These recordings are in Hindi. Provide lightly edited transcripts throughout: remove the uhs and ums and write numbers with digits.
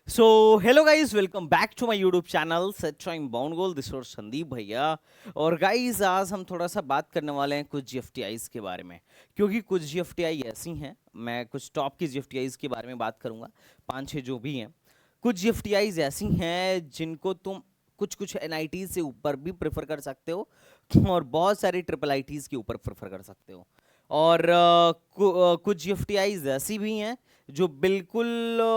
So hello guys, welcome back to my YouTube channel such time bound goal. This और संदीप भैया। और गाइस, आज हम थोड़ा सा बात करने वाले हैं कुछ जीएफटीआईज के बारे में, क्योंकि कुछ जीएफटीआई ऐसी हैं। मैं कुछ टॉप की जीएफटीआईज के बारे में बात करूंगा, पांच छह जो भी हैं। कुछ जीएफटीआईज ऐसी हैं जिनको तुम कुछ कुछ एनआईटीज से ऊपर भी प्रेफर कर सकते हो, और बहुत सारी ट्रिपल आईटीज के ऊपर प्रेफर कर सकते हो। और कुछ जीएफटीआईज ऐसी भी हैं जो बिल्कुल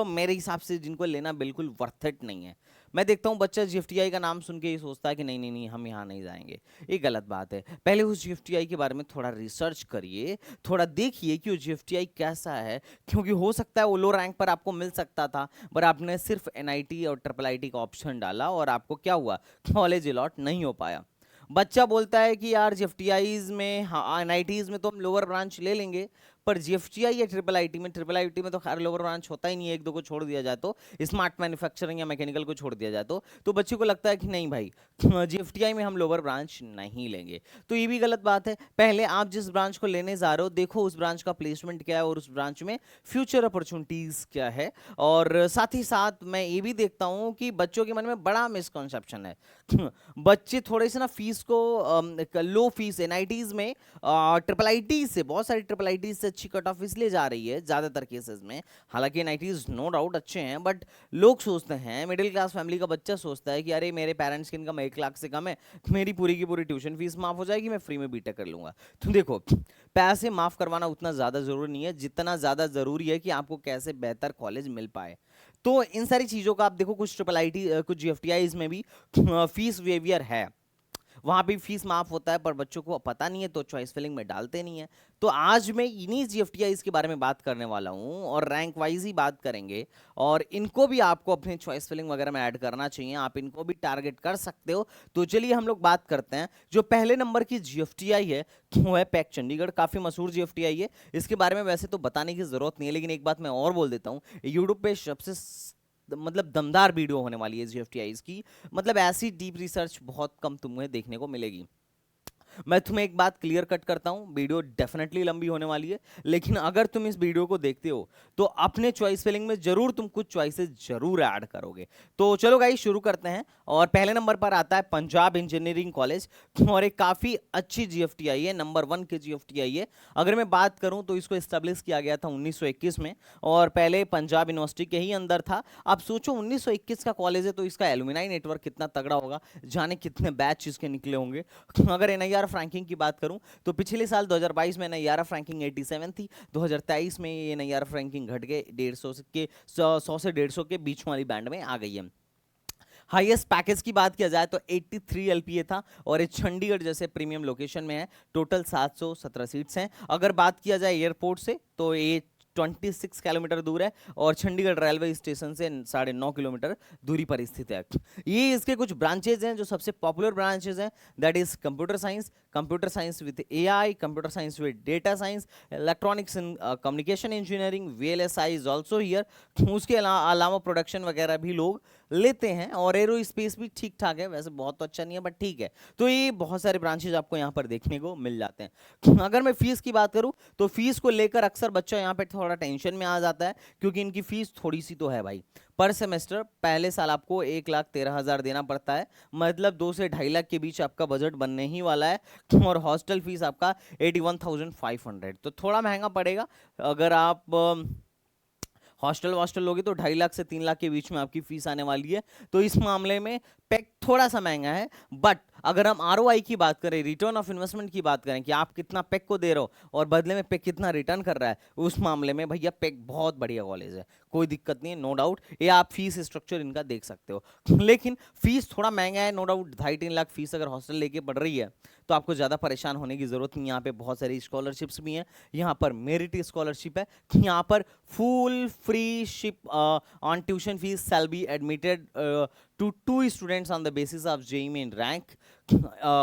मेरे हिसाब से जिनको लेना बिल्कुल वर्थ इट नहीं है। मैं देखता हूँ बच्चा जीएफटीआई का नाम सुन के ही सोचता है कि नहीं नहीं नहीं, हम यहाँ नहीं जाएंगे। ये गलत बात है। पहले उस जीएफटीआई के बारे में थोड़ा रिसर्च करिए, थोड़ा देखिए कि वो जीएफटीआई कैसा है, क्योंकि हो सकता है वो लो रैंक पर आपको मिल सकता था, पर आपने सिर्फ एनआईटी और ट्रिपल आईटी का ऑप्शन डाला और आपको क्या हुआ, कॉलेज अलॉट नहीं हो पाया। बच्चा बोलता है कि यार जीएफटीआईज में, हाँ एनआईटीज में तो हम लोअर ब्रांच ले लेंगे, पर जीएफटीआई या ट्रिपल आईटी में तो खैर लोअर ब्रांच होता ही नहीं है। एक दो को छोड़ दिया जाए तो, स्मार्ट मैन्युफैक्चरिंग या मैकेनिकल को छोड़ दिया जाए तो बच्चे को लगता है कि नहीं भाई, जीएफटीआई में हम लोअर ब्रांच नहीं लेंगे। तो ये भी गलत बात है। पहले आप जिस ब्रांच को लेने जा रहे हो देखो उस ब्रांच का प्लेसमेंट क्या है और उस ब्रांच में फ्यूचर अपॉर्चुनिटीज क्या है। और साथ ही साथ मैं ये भी देखता हूँ कि बच्चों के मन में बड़ा मिसकॉन्सेप्शन है। बच्चे थोड़े से ना फीस को, लो फीस एनआईटीज में, ट्रिपल आईटी से, बहुत सारी ट्रिपल आईटी से अच्छी कट ऑफ इसलिए जा रही है ज्यादातर केसेस में। हालांकि एनआईटीज नो डाउट अच्छे हैं, बट लोग सोचते हैं, मिडिल क्लास फैमिली का बच्चा सोचता है कि अरे मेरे पेरेंट्स की इनकम 1 लाख से कम है, मेरी पूरी की पूरी ट्यूशन फीस माफ हो जाएगी, मैं फ्री में बीटेक कर लूंगा। तो देखो, पैसे माफ करवाना उतना ज्यादा जरूरी नहीं है जितना ज्यादा जरूरी है कि आपको कैसे बेहतर कॉलेज मिल पाए। तो इन सारी चीजों का आप देखो, कुछ ट्रिपल आईटी, कुछ जीएफटीआईज में भी फीस वेवियर है, वहां भी फीस माफ होता है, पर बच्चों को पता नहीं है तो चॉइस फिलिंग में डालते नहीं है। तो आज मैं इन्हीं जीएफटीआईज के बारे में बात करने वाला हूं और रैंक वाइज ही बात करेंगे। और इनको भी आपको अपने चॉइस फिलिंग वगैरह में ऐड करना चाहिए, आप इनको भी टारगेट कर सकते हो। तो चलिए हम लोग बात करते हैं। जो पहले नंबर की जीएफटीआई है वो है पैक चंडीगढ़। काफी मशहूर जीएफटीआई है, इसके बारे में वैसे तो बताने की जरूरत नहीं है, लेकिन एक बात मैं और बोल देता हूँ, यूट्यूब पे सबसे मतलब दमदार वीडियो होने वाली है जीएफटीआईज की। मतलब ऐसी डीप रिसर्च बहुत कम तुम्हें देखने को मिलेगी। मैं तुम्हें एक बात क्लियर कट करता हूं, वीडियो डेफिनेटली लंबी होने वाली है, लेकिन अगर तुम इस वीडियो को देखते हो तो अपने चॉइस फिलिंग में जरूर तुम कुछ चॉइसेस जरूर ऐड करोगे। तो चलो गाइस शुरू करते हैं। और पहले नंबर पर आता है पंजाब इंजीनियरिंग कॉलेज, और एक काफी अच्छी जीएफटीआई है, नंबर 1 की जीएफटीआई है। अगर मैं बात करूं तो इसको एस्टेब्लिश किया गया था 1921 में, और पहले पंजाब यूनिवर्सिटी के ही अंदर था। आप सोचो 1921 का कॉलेज है तो इसका एलुमिनाई नेटवर्क कितना तगड़ा होगा, जाने कितने बैच इसके निकले होंगे। अगर एनआईआरएफ रैंकिंग की बात करूं तो पिछले साल 2022 में एनआईआरएफ रैंकिंग 87 थी, 2023 में ये एनआईआरएफ रैंकिंग घट के 150 के 100 से 150 के बीच वाली बैंड में आ गई है। हाईएस्ट पैकेज की बात किया जाए तो 83 एलपीए था, और ये चंडीगढ़ जैसे प्रीमियम लोकेशन में है। टोटल 717 सीट्स हैं। अगर बात किया जाए एयरपोर्ट से तो ये 26 किलोमीटर दूर है, और चंडीगढ़ रेलवे स्टेशन से 9.5 किलोमीटर दूरी पर स्थित है। ये इसके कुछ ब्रांचेज हैं जो सबसे पॉपुलर ब्रांचेज हैं, that is computer science with AI, computer science with data science, electronics and communication engineering, VLSI is also here. उसके अलावा प्रोडक्शन वगैरह भी लोग लेते हैं, और एरो स्पेस भी ठीक ठाक है, वैसे बहुत तो अच्छा नहीं है बट ठीक है। तो ये बहुत सारे ब्रांचेज आपको यहाँ पर देखने को मिल जाते हैं। अगर मैं फीस की बात करूँ तो फीस को लेकर अक्सर बच्चा यहाँ पे थोड़ा टेंशन में आ जाता है, क्योंकि इनकी फीस थोड़ी सी तो है भाई। पर सेमेस्टर पहले साल आपको 1,13,000 देना पड़ता है, मतलब 2 से 2.5 लाख के बीच आपका बजट बनने ही वाला है। और हॉस्टल फीस आपका 81,500, तो थोड़ा महंगा पड़ेगा। अगर आप हॉस्टल वॉस्टल लोगे तो 2.5 लाख से 3 लाख के बीच में आपकी फीस आने वाली है। तो इस मामले में पैक थोड़ा सा महंगा है, बट अगर हम आरओआई की बात करें, रिटर्न ऑफ इन्वेस्टमेंट की बात करें कि आप कितना पैक को दे रहे हो और बदले में पैक कितना रिटर्न कर रहा है, उस मामले में भैया पैक बहुत बढ़िया कॉलेज है, कोई दिक्कत नहीं है, नो डाउट। ये आप फीस स्ट्रक्चर इनका देख सकते हो। लेकिन फीस थोड़ा महंगा है, नो डाउट। 2.5-3 लाख फीस अगर हॉस्टल लेके पड़ रही है तो आपको ज़्यादा परेशान होने की जरूरत नहीं। यहाँ पे बहुत सारी स्कॉलरशिप्स भी हैं, यहाँ पर मेरिट स्कॉलरशिप है, यहाँ पर full free ship on tuition fees shall be admitted to two students on the basis of JEE main rank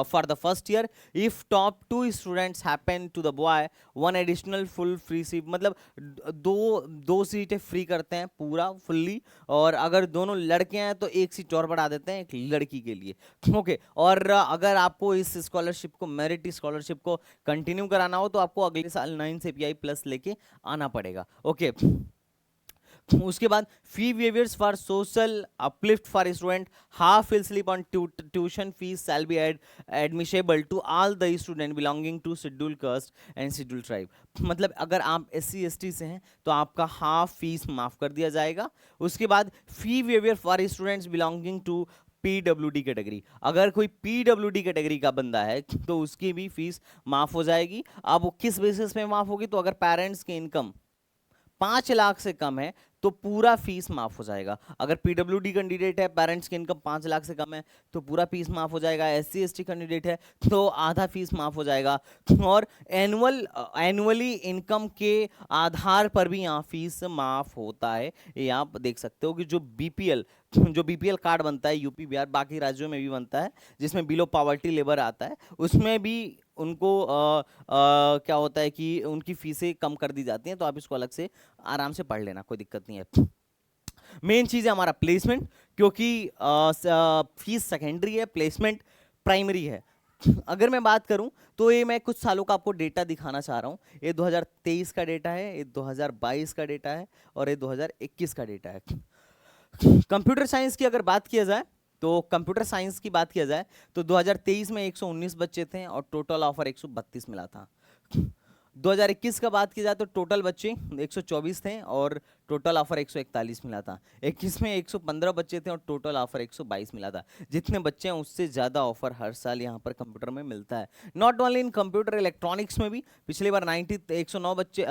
for the first year. If top two students happen to the boy, one additional full free seat, मतलब दो दो सीटें फ्री करते हैं पूरा फुल्ली, और अगर दोनों लड़के हैं तो एक सीट और बढ़ा देते हैं एक लड़की के लिए। ओके, और अगर आपको इस स्कॉलरशिप को, मेरिट स्कॉलरशिप को कंटिन्यू कराना हो तो आपको अगले साल 9 से पीआई प्लस लेके आना पड़ेगा। ओके, उसके बाद fee waivers for social uplift for student, half will slip on tuition fees shall be admissible to all the student belonging to schedule caste and schedule tribe. मतलब अगर आप SC ST से हैं तो आपका हाफ फीस माफ कर दिया जाएगा। उसके बाद fee waiver for students belonging to PWD category, अगर कोई PWD कैटेगरी का बंदा है तो उसकी भी फीस माफ हो जाएगी। अब वो किस बेसिस पे माफ होगी, तो अगर पेरेंट्स की इनकम 5 लाख से कम है तो पूरा फीस माफ हो जाएगा। अगर PWD कैंडिडेट है, पेरेंट्स की इनकम 5 लाख से कम है तो पूरा फीस माफ हो जाएगा। SC ST कैंडिडेट है तो आधा फीस माफ हो जाएगा। और एनुअली इनकम के आधार पर भी यहाँ फीस माफ होता है। ये आप देख सकते हो कि जो BPL कार्ड बनता है यूपी बिहार बाकी राज्यों में भी बनता है, जिसमें बिलो पॉवर्टी लेबर आता है, उसमें भी उनको क्या होता है कि उनकी फीसें कम कर दी जाती हैं। तो आप इसको अलग से आराम से पढ़ लेना, कोई दिक्कत नहीं है। मेन चीज है हमारा प्लेसमेंट, क्योंकि फीस सेकेंडरी है, प्लेसमेंट प्राइमरी है। अगर मैं बात करूं तो ये मैं कुछ सालों का आपको डेटा दिखाना चाह रहा हूं। ये 2023 का डेटा है, ये 2022 का डेटा है और ये 2021 का डेटा है। कंप्यूटर साइंस की अगर बात किया जाए तो कंप्यूटर साइंस की बात किया जाए तो 2023 में 119 बच्चे थे और टोटल ऑफर 132 मिला था। 2021 का बात की जाए तो टोटल बच्चे 124 थे और टोटल ऑफर 141 मिला था। 21 में 115 बच्चे थे और टोटल ऑफर 122 मिला था। जितने बच्चे हैं उससे ज़्यादा ऑफर हर साल यहाँ पर कंप्यूटर में मिलता है। Not only in computer, electronics में भी पिछली बार 109 बच्चे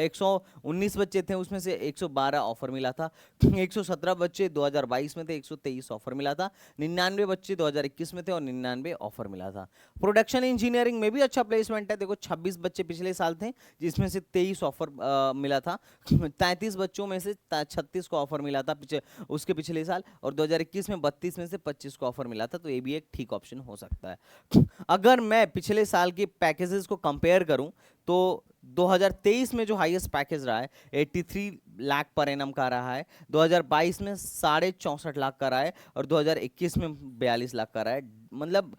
119 बच्चे थे, उसमें से 112 ऑफर मिला था। 117 बच्चे 2022 में थे, 123 ऑफर मिला था। 99 बच्चे 2021 में थे और 99 ऑफर मिला था। प्रोडक्शन इंजीनियरिंग में भी अच्छा प्लेसमेंट है। देखो 26 बच्चे पिछले साल थे जिसमें से 23 ऑफर मिला था। 33 बच्चों में से 36 को ऑफर मिला था उसके पिछले साल, और 2021 में 32 में से 25 को ऑफर मिला था। तो ये भी एक ठीक ऑप्शन हो सकता है। अगर मैं पिछले साल के पैकेजेस को कंपेयर करूं तो 2023 में जो हाईएस्ट पैकेज रहा है 83 लाख पर एनम का रहा है, 2022 में 64.5 लाख का रहा है और 2021 में 42 लाख का रहा है। मतलब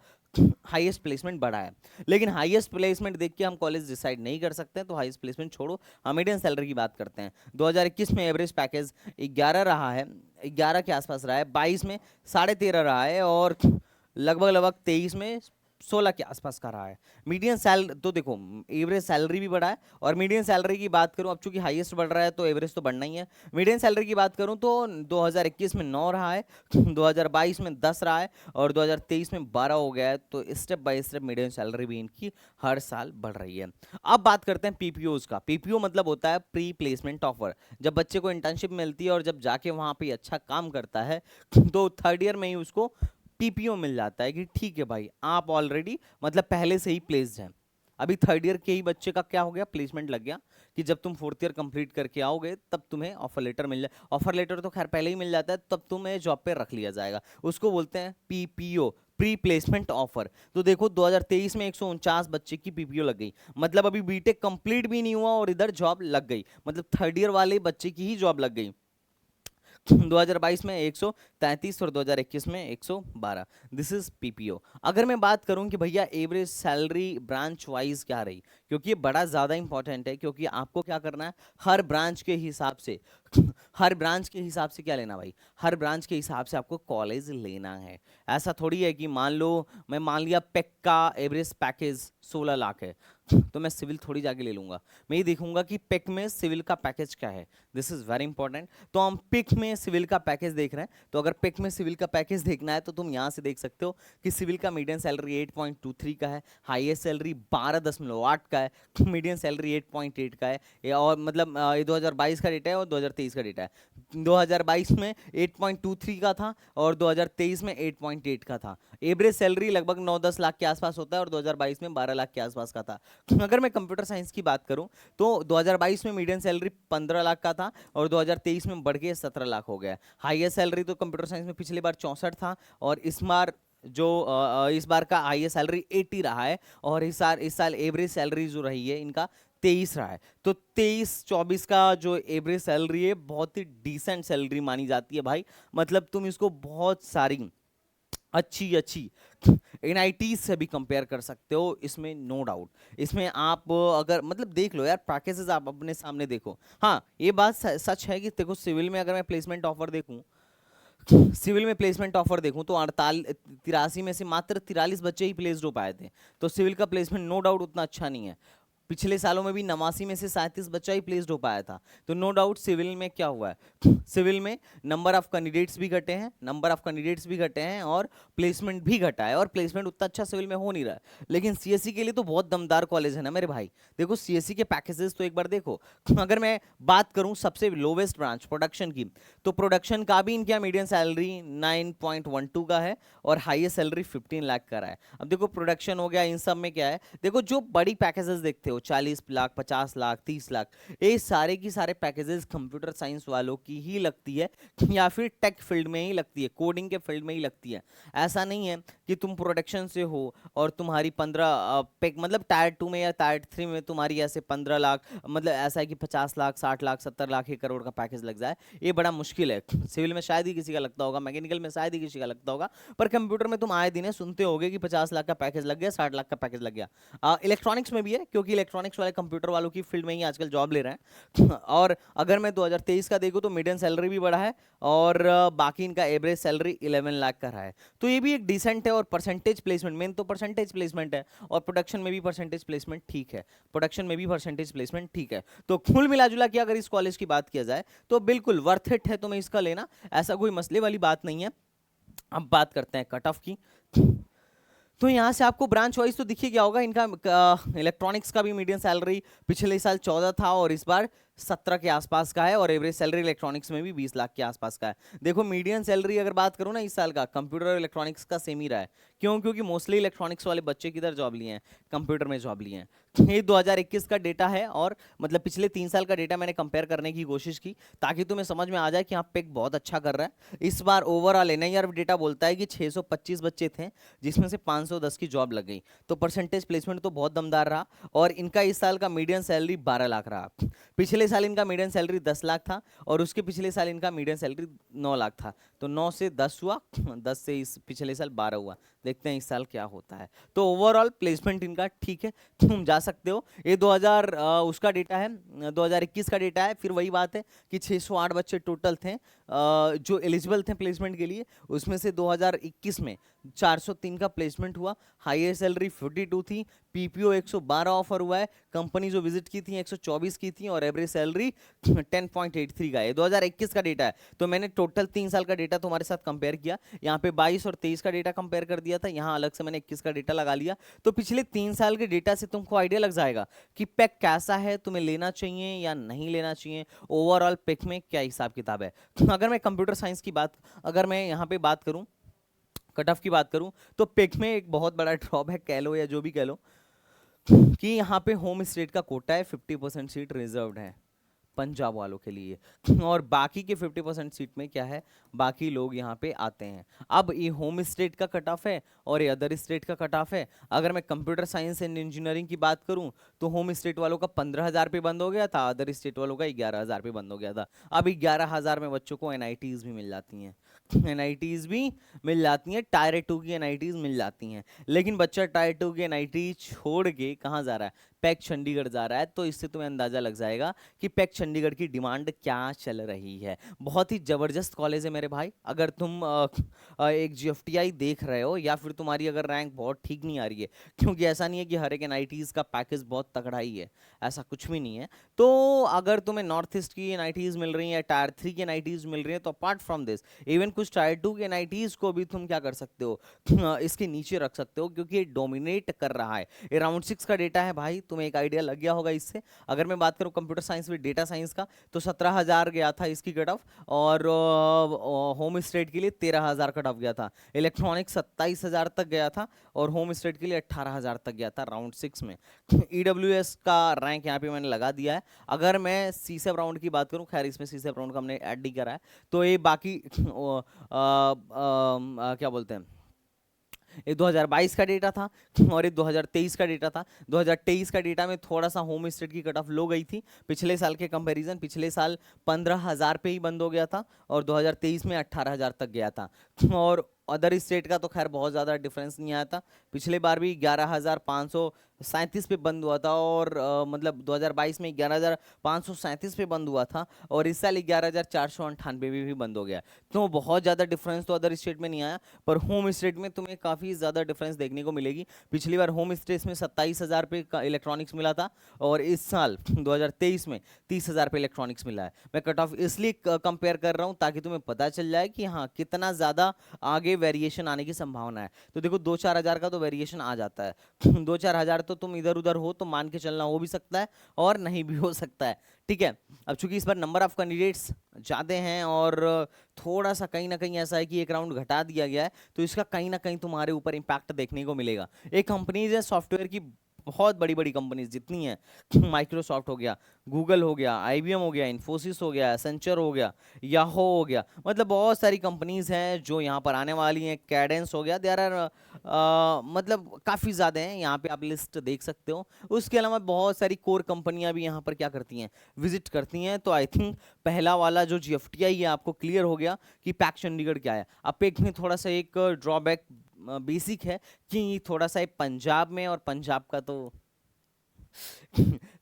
हाईएस्ट प्लेसमेंट बढ़ा है। लेकिन हाईएस्ट प्लेसमेंट देख के हम कॉलेज डिसाइड नहीं कर सकते हैं, तो हाईएस्ट प्लेसमेंट छोड़ो, हम मीडियन सैलरी की बात करते हैं। 2021 में एवरेज पैकेज 11 रहा है, 11 के आसपास रहा है, 22 में 13.5 रहा है और लगभग 23 में 16 के आसपास का रहा है। मीडियन सैलरी तो देखो एवरेज सैलरी भी बढ़ा है, और मीडियन सैलरी की बात करूं, अब चूंकि हाईएस्ट बढ़ रहा है तो एवरेज तो बढ़ना ही है। मीडियन सैलरी की बात करूं तो 2021 में 9 रहा है, 2022 में 10 रहा है और 2023 में 12 हो गया है। तो step by step median salary भी इनकी हर साल बढ़ रही है। अब बात करते हैं PPOs का। PPO मतलब होता है प्री प्लेसमेंट ऑफर। जब बच्चे को इंटर्नशिप मिलती है और जब जाके वहां पे अच्छा काम करता है तो थर्ड ईयर में ही उसको PPO मिल जाता है कि ठीक है भाई आप ऑलरेडी मतलब पहले से ही प्लेस्ड हैं। अभी थर्ड ईयर के ही बच्चे का क्या हो गया, प्लेसमेंट लग गया कि जब तुम फोर्थ ईयर कंप्लीट करके आओगे तब तुम्हें ऑफर लेटर मिल जाए। ऑफर लेटर तो खैर पहले ही मिल जाता है, तब तुम्हें जॉब पे रख लिया जाएगा। उसको बोलते हैं PPO, प्री प्लेसमेंट ऑफर। तो देखो 2023 में 149 बच्चे की PPO लग गई, मतलब अभी बीटेक कंप्लीट भी नहीं हुआ और इधर जॉब लग गई, मतलब थर्ड ईयर वाले बच्चे की ही जॉब लग गई। 2022 में 133 और 2021 में 112। This is PPO। अगर मैं बात करूं कि भैया एवरेज सैलरी ब्रांच वाइज क्या रही, क्योंकि ये बड़ा ज़्यादा इंपॉर्टेंट है, क्योंकि आपको क्या करना है हर ब्रांच के हिसाब से हर ब्रांच के हिसाब से क्या लेना भाई, हर ब्रांच के हिसाब से आपको कॉलेज लेना है। ऐसा थोड़ी है कि मान लिया पेक का एवरेज पैकेज 16 लाख है तो मैं सिविल थोड़ी जाके ले लूंगा। मैं ये देखूंगा कि पेक में सिविल का पैकेज क्या है। This is very important. तो हम पेक में सिविल का पैकेज देख रहे हैं, तो अगर पेक में सिविल का पैकेज देखना है तो तुम यहां से देख सकते हो कि सिविल का मीडियन सैलरी 8.23 का है, हाईएस्ट सैलरी 12.8 का है, मीडियन सैलरी 8.8 का है। और मतलब ये 2022 का डेटा है और 2023 का डेटा है। 2022 में 8.23 का था और 2023 में 8.8 का था। एवरेज सैलरी लगभग 9-10 लाख के आसपास होता है और 2022 में 12 लाख के आसपास का था। अगर मैं कंप्यूटर साइंस की बात करूं तो 2022 में मीडियन सैलरी 15 लाख का था और 2023 में बढ़ के 17 लाख हो गया। हाईएस्ट सैलरी तो कंप्यूटर साइंस में पिछली बार 64 था और इस बार का हाईएस्ट सैलरी 80 रहा है और इस साल एवरेज सैलरी जो रही है इनका 23 रहा है। तो 23-24 का जो एवरेज सैलरी है बहुत ही डिसेंट सैलरी मानी जाती है भाई। मतलब तुम इसको बहुत सारी अच्छी एनआईटी से भी कंपेयर कर सकते हो, इसमें नो डाउट। इसमें आप अगर मतलब देख लो यार, पैकेजेस आप अपने सामने देखो। हाँ ये बात सच है कि देखो सिविल में अगर मैं प्लेसमेंट ऑफर देखूं, सिविल में प्लेसमेंट ऑफर देखूं तो 83 में से मात्र 43 बच्चे ही प्लेस्ड हो पाए थे। तो सिविल का प्लेसमेंट नो डाउट उतना अच्छा नहीं है। पिछले सालों में भी 89 में से 37 बच्चा ही प्लेस्ड हो पाया था। तो नो डाउट सिविल में क्या हुआ है, सिविल में नंबर ऑफ कैंडिडेट्स भी घटे हैं, और प्लेसमेंट भी घटा है, और प्लेसमेंट उतना अच्छा सिविल में हो नहीं रहा है। लेकिन सीएससी के लिए तो बहुत दमदार कॉलेज है ना मेरे भाई। देखो सीएससी के पैकेजेस तो एक बार देखो। अगर मैं बात करूं सबसे लोवेस्ट ब्रांच प्रोडक्शन की, तो प्रोडक्शन का भी इनका मीडियन सैलरी 9.12 का है और हाईएस्ट सैलरी 15 लाख का रहा है। अब देखो प्रोडक्शन हो गया, इन सब में क्या है, देखो जो बड़ी पैकेजेस देखते हो 40 लाख, 50 लाख, 30 लाख, ये सारे की सारे पैकेजेस कंप्यूटर साइंस वालों की ही लगती है, या फिर टेक फील्ड में ही लगती है, कोडिंग के फील्ड में ही लगती है। ऐसा नहीं है कि तुम प्रोडक्शन से हो और तुम्हारी 15 पैक मतलब टायर 2 में या टायर 3 में तुम्हारी ऐसे 15 लाख, मतलब ऐसा है कि 50 लाख, 60 लाख, 70 लाख, 1 करोड़ का पैकेज लग जाए, ये बड़ा मुश्किल है। सिविल में शायद ही किसी का लगता होगा, मैकेनिकल में शायद ही किसी का लगता होगा, पर कंप्यूटर में तुम आए दिन सुनते होगे कि 50 लाख का पैकेज लग गया, 60 लाख का पैकेज लग गया। इलेक्ट्रॉनिक्स में भी है, क्योंकि इलेक्ट्रॉनिक्स वाले कंप्यूटर वालों की फील्ड में ही आजकल जॉब ले रहे हैं। और अगर मैं 2023 का देखूं तो मीडियन सैलरी भी बढ़ा है, और बाकी इनका एवरेज सैलरी 11 लाख का रहा है। तो ये भी एक डिसेंट है। और परसेंटेज प्लेसमेंट, मेन तो परसेंटेज प्लेसमेंट है, और प्रोडक्शन में भी परसेंटेज प्लेसमेंट ठीक है, तो कुल मिलाजुला के अगर इस कॉलेज की बात किया जाए तो बिल्कुल वर्थ इट है तुम्हें इसका लेना, ऐसा कोई मसले वाली बात नहीं है। अब बात करते हैं कट ऑफ की। तो यहाँ से आपको ब्रांच वाइज तो दिख ही गया होगा, इनका इलेक्ट्रॉनिक्स का भी मीडियन सैलरी पिछले साल 14 था और इस बार 17 के आसपास का है, और एवरेज सैलरी इलेक्ट्रॉनिक्स में भी 20 लाख के आसपास का है। देखो मीडियन सैलरी अगर बात करूँ ना इस साल का, कंप्यूटर और इलेक्ट्रॉनिक्स का सेम ही रहा है। क्यों? क्योंकि मोस्टली इलेक्ट्रॉनिक्स वाले बच्चे किधर जॉब लिए हैं, कंप्यूटर में जॉब लिए हैं। ये 2021 का डेटा है, और मतलब पिछले 3 साल का डेटा मैंने कंपेयर करने की कोशिश की ताकि तुम्हें समझ में आ जाए कि हाँ पिक बहुत अच्छा कर रहा है। इस बार ओवरऑल एनआईआर डेटा बोलता है कि 625 बच्चे थे जिसमें से 510 की जॉब लग गई। तो परसेंटेज प्लेसमेंट तो बहुत दमदार रहा, और इनका इस साल का मीडियन सैलरी 12 लाख रहा। पिछले साल इनका मीडियन सैलरी 10 लाख था, और उसके पिछले साल इनका मीडियन सैलरी 9 लाख था। तो 9 से 10 हुआ, 10 से इस पिछले साल 12 हुआ। देखते हैं इस साल क्या होता है। तो ओवरऑल प्लेसमेंट इनका ठीक है, तुम जा सकते हो। ये 2000 उसका डेटा है, 2021 का डेटा है। फिर वही बात है कि 608 बच्चे टोटल थे जो एलिजिबल थे प्लेसमेंट के लिए। उसमें से 2021 में 403 का प्लेसमेंट हुआ, हाईएस्ट सैलरी 42 थी, पीपीओ 112 ऑफर हुआ है, कंपनी जो विजिट की थी 124 की थी, और एवरेज सैलरी 10.83 का है। 2021 का डेटा है। तो मैंने टोटल 3 साल का डेटा तुम्हारे साथ कंपेयर किया, यहाँ पे 22 और 23 का डेटा कंपेयर कर दिया था, यहाँ अलग से मैंने 21 का डेटा लगा लिया। तो पिछले 3 साल के डेटा से तुमको आइडिया लग जाएगा कि पैक कैसा है, तुम्हें लेना चाहिए या नहीं लेना चाहिए, ओवरऑल पैक में क्या हिसाब किताब है। अगर मैं कंप्यूटर साइंस की बात, अगर मैं यहाँ पे बात करूँ, कट ऑफ की बात करूं, तो पिक में एक बहुत बड़ा ड्रॉबैक कह लो या जो भी कह लो, कि यहाँ पे होम स्टेट का कोटा है, 50% सीट रिजर्व्ड है पंजाब वालों के लिए, और बाकी के 50% सीट में क्या है, बाकी लोग यहाँ पे आते हैं। अब ये होम स्टेट का कट ऑफ है और ये अदर स्टेट का कट ऑफ है। अगर मैं कंप्यूटर साइंस एंड इंजीनियरिंग की बात करूँ तो होम स्टेट वालों का 15,000 पे बंद हो गया था, अदर स्टेट वालों का 11,000 पे बंद हो गया था। अब 11,000 में बच्चों को एनआईटीज भी मिल जाती हैं, एनआईटीज भी मिल जाती हैं, टायर 2 की एनआईटीज मिल जाती हैं। लेकिन बच्चा टायर 2 की एनआईटी छोड़ के कहाँ जा रहा है, पैक चंडीगढ़ जा रहा है। तो इससे तुम्हें अंदाजा लग जाएगा कि पैक चंडीगढ़ की डिमांड क्या चल रही है। बहुत ही जबरदस्त कॉलेज है मेरे भाई। अगर तुम एक जीएफटीआई देख रहे हो, या फिर तुम्हारी अगर रैंक बहुत ठीक नहीं आ रही है, क्योंकि ऐसा नहीं है कि हर एक एनआईटीज का पैकेज बहुत तगड़ा ही है, ऐसा कुछ भी नहीं है। तो अगर तुम्हें नॉर्थ ईस्ट की एनआईटीज मिल रही है, टायर 3 की एनआईटीज मिल रही है, तो अपार्ट फ्रॉम दिस इवन कुछ टायर 2 की एनआईटीज को भी तुम क्या कर सकते हो, इसके नीचे रख सकते हो, क्योंकि ये डोमिनेट कर रहा है। ये राउंड 6 का डेटा है भाई, तुम्हें एक आइडिया लग गया होगा इससे। अगर मैं बात करूं कंप्यूटर साइंस में डेटा साइंस का, तो 17,000 गया था इसकी कट ऑफ, और होम स्टेट के लिए 13,000 कट ऑफ गया था। इलेक्ट्रॉनिक्स 27,000 तक गया था, और होम स्टेट के लिए 18,000 तक गया था राउंड 6 में। ईडब्ल्यूएस का रैंक यहाँ पे मैंने लगा दिया है। अगर मैं सीसेप राउंड की बात करूं, खैर इसमें सीसेप राउंड का हमने ऐड नहीं करा है, तो ये बाकी क्या बोलते हैं, ये 2022 का डेटा था और ये 2023 का डेटा था। 2023 का डेटा में थोड़ा सा होम स्टेट की कट ऑफ लो गई थी पिछले साल के कंपैरिजन। पिछले साल 15,000 पे ही बंद हो गया था, और 2023 में 18,000 तक गया था। और अदर स्टेट का तो खैर बहुत ज़्यादा डिफरेंस नहीं आया था। पिछले बार भी 11,537 पे बंद हुआ था, और मतलब 2022 में 11,537 पे बंद हुआ था, और इस साल 11,498 भी बंद हो गया। तो बहुत ज़्यादा डिफरेंस तो अदर स्टेट में नहीं आया, पर होम स्टेट में तुम्हें काफ़ी ज़्यादा डिफरेंस देखने को मिलेगी। पिछली बार होम स्टेट में 27,000 पे इलेक्ट्रॉनिक्स मिला था, और इस साल 2023 में 30,000 पे इलेक्ट्रॉनिक्स मिला है। मैं कट ऑफ इसलिए कंपेयर कर रहा हूँ ताकि तुम्हें पता चल जाए कि हाँ कितना ज़्यादा आगे वेरिएशन आने की संभावना है। तो देखो 2-4 हज़ार का तो वेरिएशन आ जाता है। 2-4 हज़ार तो तुम इधर उधर हो तो मान के चलना हो भी सकता है और नहीं भी हो सकता है, ठीक है। अब चूंकि इस बार नंबर ऑफ कैंडिडेट्स ज़्यादा हैं, और थोड़ा सा कहीं ना कहीं ऐसा है कि एक राउंड घटा दिया गया है, तो इसका कहीं ना कहीं तुम्हारे ऊपर इम्पैक्ट देखने को मिलेगा। एक कंपनीज है सॉफ्टवेयर की, बहुत बड़ी बड़ी कंपनीज जितनी हैं, माइक्रोसॉफ्ट हो गया, गूगल हो गया, आईबीएम हो गया, इन्फोसिस हो गया, एसेंचर हो गया, याहो हो गया, मतलब बहुत सारी कंपनीज हैं जो यहाँ पर आने वाली हैं। कैडेंस हो गया, देयर आर मतलब काफ़ी ज़्यादा हैं, यहाँ पे आप लिस्ट देख सकते हो। उसके अलावा बहुत सारी कोर कंपनियां भी यहाँ पर क्या करती हैं, विजिट करती हैं। तो आई थिंक पहला वाला जो जीएफटीआई है आपको क्लियर हो गया कि पैक चंडीगढ़ क्या है। अब पैक में थोड़ा सा एक ड्रॉबैक बेसिक है कि थोड़ा सा पंजाब में, और पंजाब का तो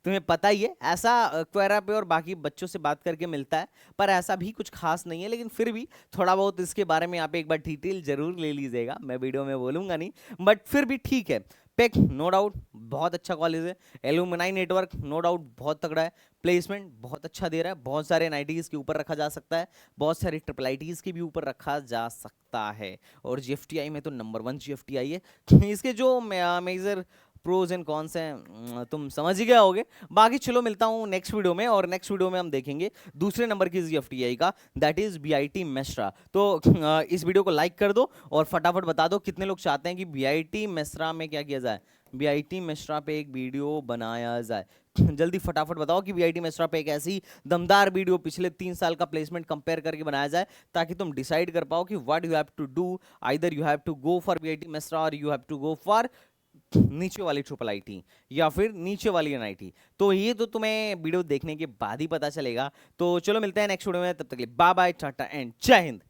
तुम्हें पता ही है, ऐसा क्वेरा पे और बाकी बच्चों से बात करके मिलता है, पर ऐसा भी कुछ खास नहीं है। लेकिन फिर भी थोड़ा बहुत इसके बारे में आप एक बार डिटेल जरूर ले लीजिएगा, मैं वीडियो में बोलूंगा नहीं, बट फिर भी ठीक है। पेक नो डाउट बहुत अच्छा कॉलेज है, एलुमनाई नेटवर्क नो डाउट बहुत तगड़ा है, प्लेसमेंट बहुत अच्छा दे रहा है, बहुत सारे एनआईटीज के ऊपर रखा जा सकता है, बहुत सारे ट्रिपल आईटीज के भी ऊपर रखा जा सकता है, और जीएफटीआई में तो नंबर 1 जीएफटीआई है। इसके जो मेजर प्रोज एंड कॉन्स हैं तुम समझ ही गए होगे। बाकी चलो मिलता हूँ नेक्स्ट वीडियो में, और नेक्स्ट वीडियो में हम देखेंगे दूसरे नंबर की जीएफटीआई का, दैट इज बीआईटी मेस्रा। तो इस वीडियो को लाइक कर दो और फटाफट बता दो कितने लोग चाहते हैं कि बीआईटी मेस्रा में क्या किया जाए, बीआईटी मेस्रा पे एक वीडियो बनाया जाए। जल्दी फटाफट बताओ कि बीआईटी मेस्रा पे एक ऐसी दमदार वीडियो पिछले 3 साल का प्लेसमेंट कंपेयर करके बनाया जाए, ताकि तुम डिसाइड कर पाओ कि what you have to do, either you have to go for BIT Mesra और you have to go for नीचे वाली ट्रिपल आईटी या फिर नीचे वाली एनआईटी। तो ये तो तुम्हें वीडियो देखने के बाद ही पता चलेगा। तो चलो मिलते हैं नेक्स्ट वीडियो में, तब तक के लिए बाय बाय, टाटा एंड जय हिंद।